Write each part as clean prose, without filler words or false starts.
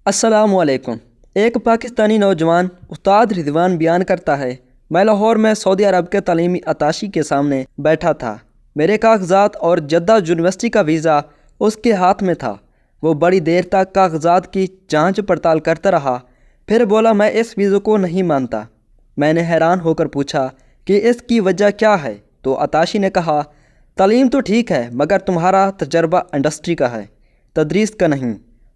السلام علیکم۔ ایک پاکستانی نوجوان استاد رضوان بیان کرتا ہے، میں لاہور میں سعودی عرب کے تعلیمی اتاشی کے سامنے بیٹھا تھا۔ میرے کاغذات اور جدہ یونیورسٹی کا ویزا اس کے ہاتھ میں تھا۔ وہ بڑی دیر تک کاغذات کی جانچ پڑتال کرتا رہا، پھر بولا میں اس ویزے کو نہیں مانتا۔ میں نے حیران ہو کر پوچھا کہ اس کی وجہ کیا ہے، تو اتاشی نے کہا، تعلیم تو ٹھیک ہے مگر تمہارا تجربہ انڈسٹری کا ہے، تدریس کا نہیں۔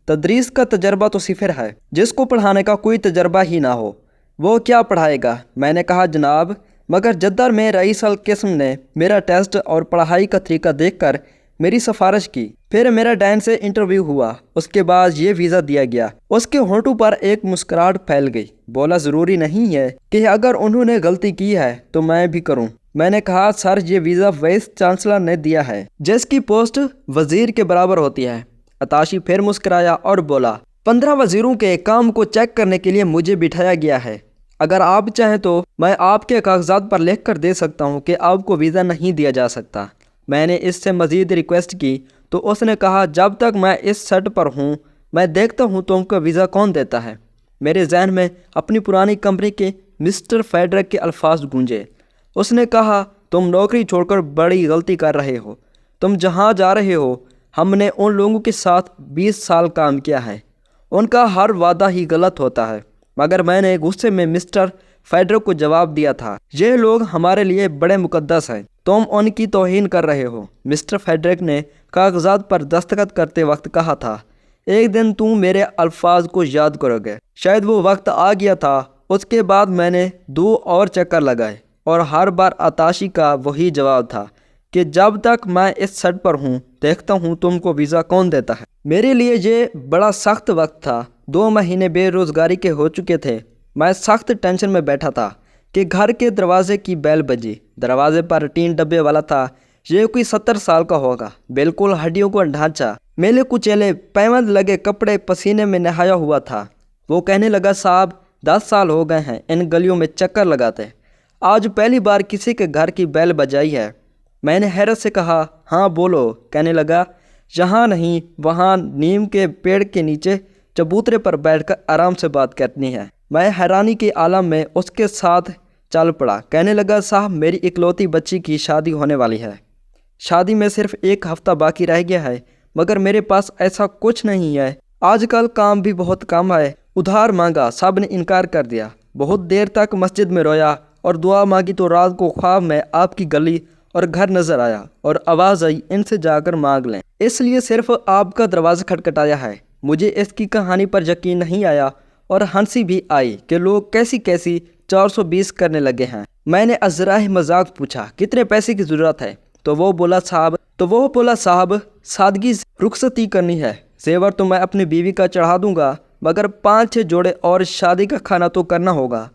تدریس کا تجربہ تو صفر ہے۔ جس کو پڑھانے کا کوئی تجربہ ہی نہ ہو وہ کیا پڑھائے گا؟ میں نے کہا جناب، مگر جدہ میں رئیس القسم نے میرا ٹیسٹ اور پڑھائی کا طریقہ دیکھ کر میری سفارش کی، پھر میرا ڈین سے انٹرویو ہوا، اس کے بعد یہ ویزا دیا گیا۔ اس کے ہونٹوں پر ایک مسکراہٹ پھیل گئی۔ بولا ضروری نہیں ہے کہ اگر انہوں نے غلطی کی ہے تو میں بھی کروں۔ میں نے کہا سر، یہ ویزا وائس چانسلر نے دیا ہے جس کی پوسٹ وزیر کے برابر ہوتی ہے۔ اتاشی پھر مسکرایا اور بولا، 15 وزیروں کے کام کو چیک کرنے کے لیے مجھے بٹھایا گیا ہے۔ اگر آپ چاہیں تو میں آپ کے کاغذات پر لکھ کر دے سکتا ہوں کہ آپ کو ویزا نہیں دیا جا سکتا۔ میں نے اس سے مزید ریکویسٹ کی تو اس نے کہا جب تک میں اس سیٹ پر ہوں میں دیکھتا ہوں تم کو ویزا کون دیتا ہے۔ میرے ذہن میں اپنی پرانی کمپنی کے مسٹر فیڈرک کے الفاظ گونجے۔ اس نے کہا تم نوکری چھوڑ کر بڑی غلطی کر رہے ہو۔ تم جہاں جا رہے ہو، ہم نے ان لوگوں کے ساتھ 20 سال کام کیا ہے، ان کا ہر وعدہ ہی غلط ہوتا ہے۔ مگر میں نے غصے میں مسٹر فیڈرک کو جواب دیا تھا، یہ لوگ ہمارے لیے بڑے مقدس ہیں، تم ان کی توہین کر رہے ہو۔ مسٹر فیڈرک نے کاغذات پر دستخط کرتے وقت کہا تھا، ایک دن تم میرے الفاظ کو یاد کرو گے۔ شاید وہ وقت آ گیا تھا۔ اس کے بعد میں نے 2 اور چکر لگائے اور ہر بار اتاشی کا وہی جواب تھا کہ جب تک میں اس سیٹ پر ہوں دیکھتا ہوں تم کو ویزا کون دیتا ہے۔ میرے لیے یہ بڑا سخت وقت تھا۔ 2 مہینے بے روزگاری کے ہو چکے تھے۔ میں سخت ٹینشن میں بیٹھا تھا کہ گھر کے دروازے کی بیل بجی۔ دروازے پر ٹین ڈبے والا تھا، یہ کوئی 70 سال کا ہوگا، بالکل ہڈیوں کا ڈھانچہ، میلے کچیلے پیوند لگے کپڑے، پسینے میں نہایا ہوا تھا۔ وہ کہنے لگا، صاحب 10 سال ہو گئے ہیں ان گلیوں میں چکر لگاتے، آج پہلی بار کسی کے گھر کی بیل بجائی ہے۔ میں نے حیرت سے کہا، ہاں بولو۔ کہنے لگا، یہاں نہیں، وہاں نیم کے پیڑ کے نیچے چبوترے پر بیٹھ کر آرام سے بات کرنی ہے۔ میں حیرانی کے عالم میں اس کے ساتھ چل پڑا۔ کہنے لگا، صاحب میری اکلوتی بچی کی شادی ہونے والی ہے، شادی میں صرف 1 ہفتہ باقی رہ گیا ہے، مگر میرے پاس ایسا کچھ نہیں ہے، آج کل کام بھی بہت کم ہے۔ ادھار مانگا، سب نے انکار کر دیا۔ بہت دیر تک مسجد میں رویا اور دعا مانگی تو رات کو خواب میں آپ کی گلی اور گھر نظر آیا اور آواز آئی، ان سے جا کر مانگ لیں، اس لیے صرف آپ کا دروازہ کھٹکھٹایا ہے۔ مجھے اس کی کہانی پر یقین نہیں آیا اور ہنسی بھی آئی کہ لوگ کیسی کیسی 420 کرنے لگے ہیں۔ میں نے ازراہ مذاق پوچھا، کتنے پیسے کی ضرورت ہے؟ تو وہ بولا صاحب سادگی سے رخصتی کرنی ہے، زیور تو میں اپنی بیوی کا چڑھا دوں گا، مگر 5-6 جوڑے اور شادی کا کھانا تو کرنا ہوگا،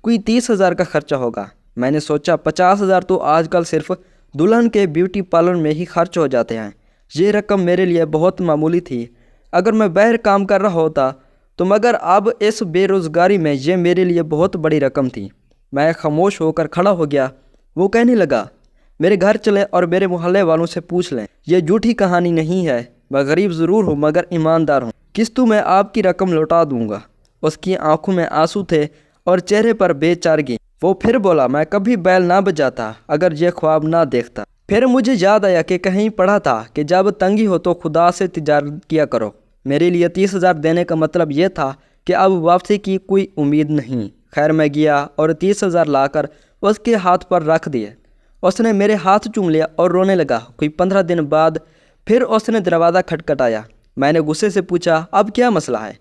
کوئی 30,000 کا خرچہ ہوگا۔ میں نے سوچا 50,000 تو آج کل صرف دلہن کے بیوٹی پارلر میں ہی خرچ ہو جاتے ہیں۔ یہ رقم میرے لیے بہت معمولی تھی اگر میں باہر کام کر رہا ہوتا تو، مگر اب اس بے روزگاری میں یہ میرے لیے بہت بڑی رقم تھی۔ میں خاموش ہو کر کھڑا ہو گیا۔ وہ کہنے لگا، میرے گھر چلے اور میرے محلے والوں سے پوچھ لیں، یہ جھوٹی کہانی نہیں ہے، میں غریب ضرور ہوں مگر ایماندار ہوں، قسطوں میں آپ کی رقم لوٹا دوں گا۔ اس کی آنکھوں میں آنسو تھے اور چہرے پر بے چارگی۔ وہ پھر بولا، میں کبھی بیل نہ بجاتا اگر یہ خواب نہ دیکھتا۔ پھر مجھے یاد آیا کہ کہیں پڑھا تھا کہ جب تنگی ہو تو خدا سے تجارت کیا کرو۔ میرے لیے 30,000 دینے کا مطلب یہ تھا کہ اب واپسی کی کوئی امید نہیں۔ خیر میں گیا اور 30,000 لا کر اس کے ہاتھ پر رکھ دیے۔ اس نے میرے ہاتھ چوم لیا اور رونے لگا۔ کوئی 15 دن بعد پھر اس نے دروازہ کھٹکھٹایا۔ میں نے غصے سے پوچھا، اب کیا مسئلہ ہے؟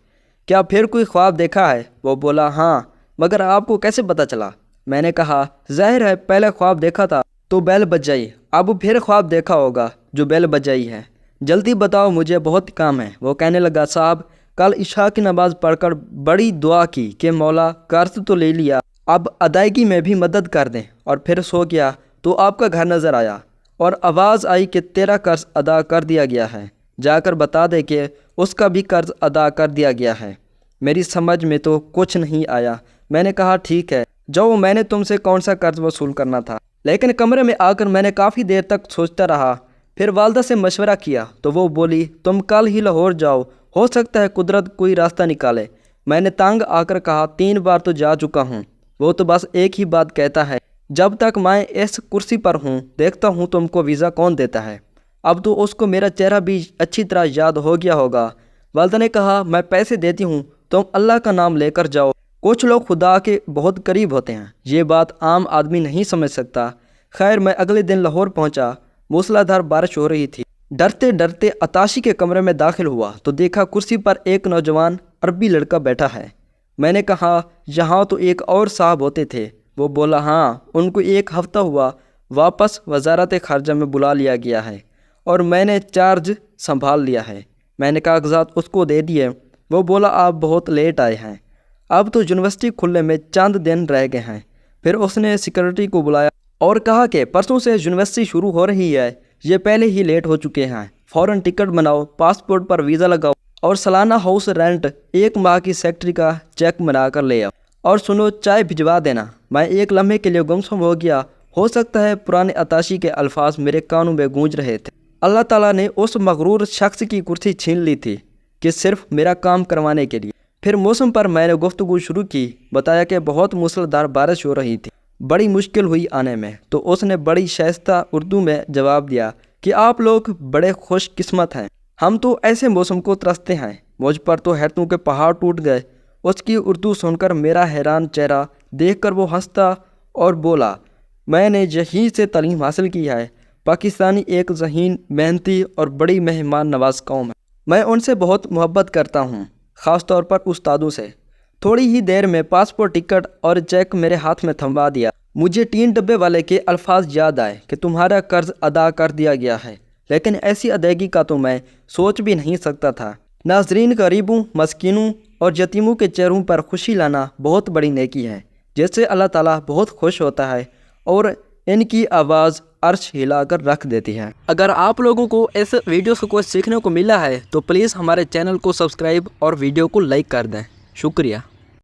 کیا پھر کوئی خواب دیکھا ہے؟ وہ بولا، ہاں، مگر آپ کو کیسے پتہ چلا؟ میں نے کہا، ظاہر ہے پہلے خواب دیکھا تھا تو بیل بجائی، اب پھر خواب دیکھا ہوگا جو بیل بجائی ہے، جلدی بتاؤ مجھے بہت کام ہے۔ وہ کہنے لگا، صاحب کل عشاء کی نماز پڑھ کر بڑی دعا کی کہ مولا قرض تو لے لیا، اب ادائیگی میں بھی مدد کر دیں، اور پھر سو گیا تو آپ کا گھر نظر آیا اور آواز آئی کہ تیرا قرض ادا کر دیا گیا ہے، جا کر بتا دے کہ اس کا بھی قرض ادا کر دیا گیا ہے۔ میری سمجھ میں تو کچھ نہیں آیا۔ میں نے کہا، ٹھیک ہے جاؤ، میں نے تم سے کون سا قرض وصول کرنا تھا؟ لیکن کمرے میں آ کر میں نے کافی دیر تک سوچتا رہا، پھر والدہ سے مشورہ کیا تو وہ بولی، تم کل ہی لاہور جاؤ ہو سکتا ہے قدرت کوئی راستہ نکالے۔ میں نے تنگ آ کر کہا 3 بار تو جا چکا ہوں، وہ تو بس ایک ہی بات کہتا ہے، جب تک میں اس کرسی پر ہوں دیکھتا ہوں تم کو ویزا کون دیتا ہے۔ اب تو اس کو میرا چہرہ بھی اچھی طرح یاد ہو گیا ہوگا۔ والدہ نے کہا میں پیسے دیتی ہوں، تم اللہ کا نام لے کر جاؤ۔ کچھ لوگ خدا کے بہت قریب ہوتے ہیں، یہ بات عام آدمی نہیں سمجھ سکتا۔ خیر میں اگلے دن لاہور پہنچا، موسلادھار بارش ہو رہی تھی۔ ڈرتے ڈرتے عطاشی کے کمرے میں داخل ہوا تو دیکھا کرسی پر ایک نوجوان عربی لڑکا بیٹھا ہے۔ میں نے کہا یہاں تو ایک اور صاحب ہوتے تھے۔ وہ بولا ہاں، ان کو 1 ہفتہ ہوا واپس وزارت خارجہ میں بلا لیا گیا ہے اور میں نے چارج سنبھال لیا ہے۔ میں نے کاغذات اس کو دے دیے۔ وہ بولا آپ بہت لیٹ آئے ہیں، اب تو یونیورسٹی کھلنے میں چند دن رہ گئے ہیں۔ پھر اس نے سیکورٹی کو بلایا اور کہا کہ پرسوں سے یونیورسٹی شروع ہو رہی ہے، یہ پہلے ہی لیٹ ہو چکے ہیں، فوراً ٹکٹ بناؤ، پاسپورٹ پر ویزا لگاؤ اور سالانہ ہاؤس رینٹ 1 ماہ کی سیکٹری کا چیک بنا کر لے آؤ، اور سنو چائے بھجوا دینا۔ میں ایک لمحے کے لیے گمسم ہو گیا۔ ہو سکتا ہے پرانے عطاشی کے الفاظ میرے کانوں میں گونج رہے تھے۔ اللہ تعالیٰ نے اس مغرور شخص کی کرسی چھین لی تھی کہ صرف میرا کام کروانے کے لیے۔ پھر موسم پر میں نے گفتگو شروع کی، بتایا کہ بہت موسلادھار بارش ہو رہی تھی، بڑی مشکل ہوئی آنے میں۔ تو اس نے بڑی شائستہ اردو میں جواب دیا کہ آپ لوگ بڑے خوش قسمت ہیں، ہم تو ایسے موسم کو ترستے ہیں، مجھ پر تو حیرتوں کے پہاڑ ٹوٹ گئے۔ اس کی اردو سن کر میرا حیران چہرہ دیکھ کر وہ ہنستا اور بولا میں نے یہیں سے تعلیم حاصل کی ہے۔ پاکستانی ایک ذہین، محنتی اور بڑی مہمان نواز قوم ہے۔ میں ان سے بہت محبت کرتا ہوں، خاص طور پر استادوں سے۔ تھوڑی ہی دیر میں پاسپورٹ، ٹکٹ اور چیک میرے ہاتھ میں تھموا دیا۔ مجھے 3 ڈبے والے کے الفاظ یاد آئے کہ تمہارا قرض ادا کر دیا گیا ہے، لیکن ایسی ادائیگی کا تو میں سوچ بھی نہیں سکتا تھا۔ ناظرین، غریبوں، مسکینوں اور یتیموں کے چہروں پر خوشی لانا بہت بڑی نیکی ہے، جس سے اللہ تعالیٰ بہت خوش ہوتا ہے اور ان کی آواز عرش ہلا کر رکھ دیتی ہے۔ اگر آپ لوگوں کو اس ویڈیو سے کچھ سیکھنے کو ملا ہے تو پلیز ہمارے چینل کو سبسکرائب اور ویڈیو کو لائک کر دیں۔ شکریہ۔